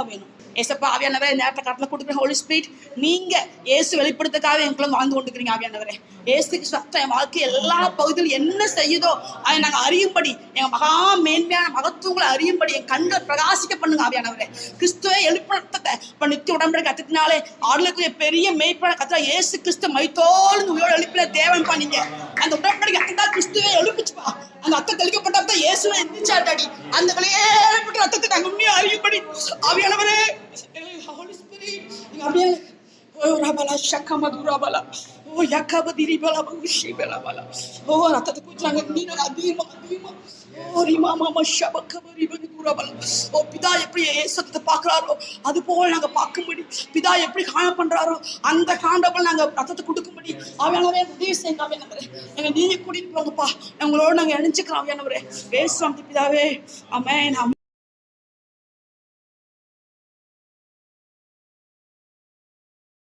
அதிகமா வேணும். ஏசப்பா ஆவியானவரே, நேரத்தை கடல கொடுக்குற ஹோலி ஸ்பிரிட், நீங்க இயேசு வெளிப்படுத்துக்காக எங்களும் வாழ்ந்து கொண்டுக்கிறீங்க. ஆவியானவரே, இயேசுக்கு சத்தம் என் வாழ்க்கை எல்லா பகுதியிலும் என்ன செய்யுதோ அதை நாங்க அறியும்படி, எங்க மகா மேன்மையான மகத்துவங்களை அறியும்படி என் கண்களை பிரகாசிக்க பண்ணுங்க. ஆவியானவரே, கிறிஸ்துவை எழுப்பினத்தை நித்திய உடம்படி கத்துனாலே ஆளுக்குரிய பெரிய மெய்ப்பன கத்துறா இயேசு கிறிஸ்து மைத்தோல் உயிரோடு எழுப்பின தேவன் பண்ணீங்க. அந்த உடம்படி கத்துட்டா கிறிஸ்துவே எழுப்பிச்சுப்பா. அந்த ரத்தம் தெளிக்கப்பட்ட இயேசுவை எந்திரிச்சாட்டாடி அந்த விளையாட ரத்தத்தை நாங்க உண்மையா அறியும்படி ஆவியானவரே, ஹோலி ஸ்பிரிட் அப்படியே ரபலா ஷக்கமதுரபலா ஓ யக்கபதிரி பலா உஷி பலா ஓ ரத்தத்தை குடிச்சாங்க. நீங்க அதிகமா அதிகமா ஓ ரிமா மாமா ஷபக்கபரி பதுரபலா. ஓ பிதா எப்படி இயேசுவை பார்க்கறாரோ அது போல நாங்க பார்க்கும்படி, பிதா எப்படி காண பண்றாரோ அந்த காண்டபல் நாங்க ரத்தத்தை கொடுக்கும்படி ஆவியானவரே உதவி செய்யுங்க. ஆவியானவரே, எங்க நீங்க கூட்டிட்டு போங்கப்பா, உங்களோட நாங்க இணைஞ்சுக்கிறோம். ஆவியானவரே, பேசுவோம் பிதாவே. ஆமென்.